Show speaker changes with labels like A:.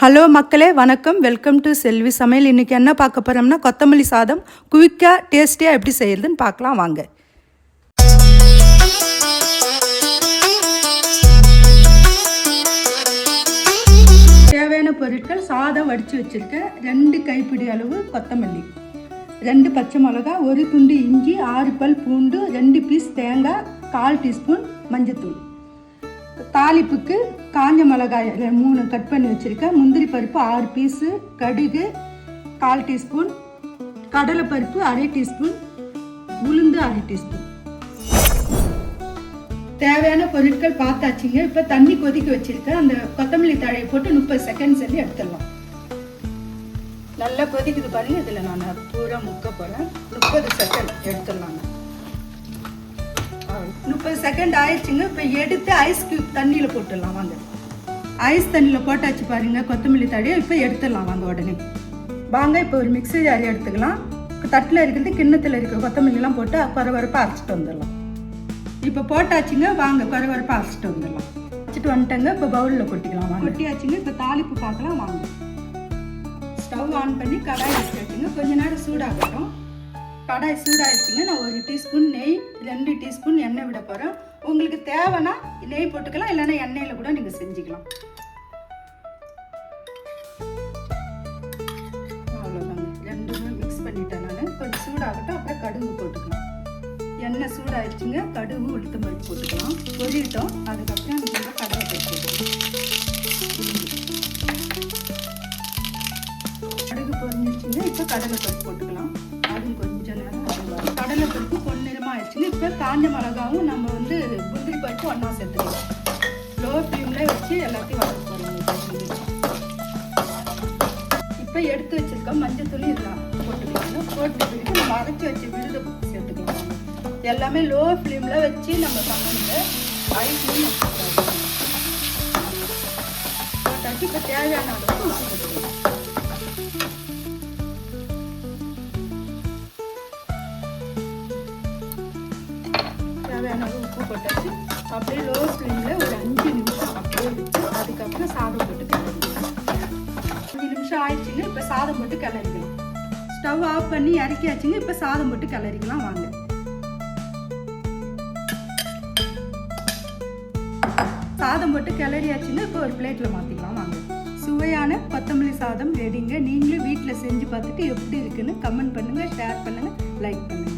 A: Hello மக்களே, வணக்கம். Welcome to செல்வி சமையல். இன்றைக்கி என்ன பார்க்க போகிறோம்னா கொத்தமல்லி சாதம் குயிக்காக டேஸ்டியாக எப்படி செய்யறதுன்னு பார்க்கலாம் வாங்க. தேவையான பொருட்கள்: சாதம் வடித்து வச்சுருக்கேன், 2 கைப்பிடி அளவு கொத்தமல்லி, 2 பச்சை மிளகா, 1 துண்டு இஞ்சி, 6 பல் பூண்டு, 2 பீஸ் தேங்காய், 1/4 டீஸ்பூன் மஞ்சத்தூள். தாளிப்புக்கு காஞ்ச மிளகாய் 3 கட் பண்ணி வச்சுருக்கேன், முந்திரி பருப்பு 6 பீஸு, கடுகு 1/4 டீஸ்பூன், கடலைப்பருப்பு 1/2 டீஸ்பூன், உளுந்து 1/2 டீஸ்பூன். தேவையான பொருட்கள் பார்த்தாச்சுங்க. இப்போ தண்ணி கொதிக்க வச்சுருக்கேன், அந்த கொத்தமல்லி தழையை போட்டு 30 செகண்ட்ஸ் சொல்லி எடுத்துடலாம். நல்லா கொதிக்குது பாருங்கள். இதில் நான் பூரா முக்க போகிறேன். 30 செகண்ட் எடுத்துடலாங்க. 30 செகண்ட் ஆயிடுச்சுங்க. இப்போ எடுத்து ஐஸ் கியூப் தண்ணியில் போட்டுடலாம் வாங்க. ஐஸ் தண்ணியில் போட்டாச்சு பாருங்கள் கொத்தமல்லி தழையை. இப்போ எடுத்துடலாம் வாங்க உடனே வாங்க. இப்போ ஒரு மிக்ஸி ஜாரி எடுத்துக்கலாம். தட்டில் இருக்கிறது கிண்ணத்தில் இருக்கிற கொத்தமல்லிலாம் போட்டு குறவரப்பாக அரைச்சிட்டு வந்துடலாம். இப்போ போட்டாச்சுங்க வாங்க, குறவரப்பாக அரைச்சிட்டு வந்துடலாம். அரைச்சிட்டு வந்துட்டேங்க. இப்போ பவுலில் கொட்டிக்கலாம் வாங்க. கொட்டியாச்சுங்க. இப்போ தாளிப்பு பார்க்கலாம் வாங்க. ஸ்டவ் ஆன் பண்ணி கடாய் வச்சுருச்சுங்க. கொஞ்ச நேரம் சூடாகட்டும். கடாய் சூடாகிடுச்சுங்க. நான் 1 டீஸ்பூன் நெய், 2 டீஸ்பூன் எண்ணெய் விட போகிறேன். உங்களுக்கு தேவைன்னா நெய் போட்டுக்கலாம், இல்லைன்னா எண்ணெயில் கூட நீங்கள் செஞ்சுக்கலாம். அவ்வளோதாங்க, ரெண்டுமே மிக்ஸ் பண்ணிட்டேன் நான். கொஞ்சம் சூடாகட்டும், அப்புறம் கடுகு போட்டுக்கலாம். எண்ணெய் சூடாகிடுச்சுங்க. கடுகு உளுத்தம் பருப்பு போட்டுக்கலாம். பொரியிட்டோம். அதுக்கப்புறம் நம்ம கடலை பருப்பு கடுகு பொரிஞ்சிருச்சுங்க. இப்போ கடலை பருப்பு போட்டுக்கலாம். அதுவும் கொஞ்சம் நேரம் கடலை பருப்பு பொன்னிறமாக ஆயிடுச்சுங்க. இப்போ காஞ்ச மிளகாவும் நம்ம முந்திரி பருப்பு ஒன்றா சேர்த்துக்கலாம். லோ ஃப்ளேமில் வச்சு எல்லாத்தையும் வளர்த்து போகிறோம். இப்போ எடுத்து வச்சுருக்கோம் மஞ்சத்தூள் இதெல்லாம் போட்டுக்கலாம். போட்டு பிடிச்சி நம்ம அரைச்சி வச்சு விழுத சேர்த்துக்கலாம். எல்லாமே லோ ஃப்ளேமில் வச்சு நம்ம பண்ணணும். ஐஸ்லையும் போட்டாச்சு. இப்போ தேவையான அளவுக்கு உப்பு போட்டுக்கலாம். தேவையான உப்பு போட்டாச்சு. அப்படியே லோ ஃப்ளேமில் ஒரு 5 நிமிஷம் அப்படியே விட்டு அதுக்கப்புறம் சாதம் போட்டு கிளறிக்கலாம். 5 நிமிஷம் ஆயிடுச்சுங்க. இப்போ சாதம் போட்டு கிளறிக்கலாம். ஸ்டவ் ஆஃப் பண்ணி இறக்கியாச்சுங்க. இப்போ சாதம் போட்டு கிளறிக்கலாம் வாங்க. சாதம் போட்டு கிளறியாச்சுங்க. இப்போ ஒரு பிளேட்டில் மாற்றிக்கலாம் வாங்க. சுவையான கொத்தமல்லி சாதம் ரெடிங்க. நீங்களும் வீட்டில் செஞ்சு பார்த்துட்டு எப்படி இருக்குன்னு கமெண்ட் பண்ணுங்கள், ஷேர் பண்ணுங்கள், லைக் பண்ணுங்கள்.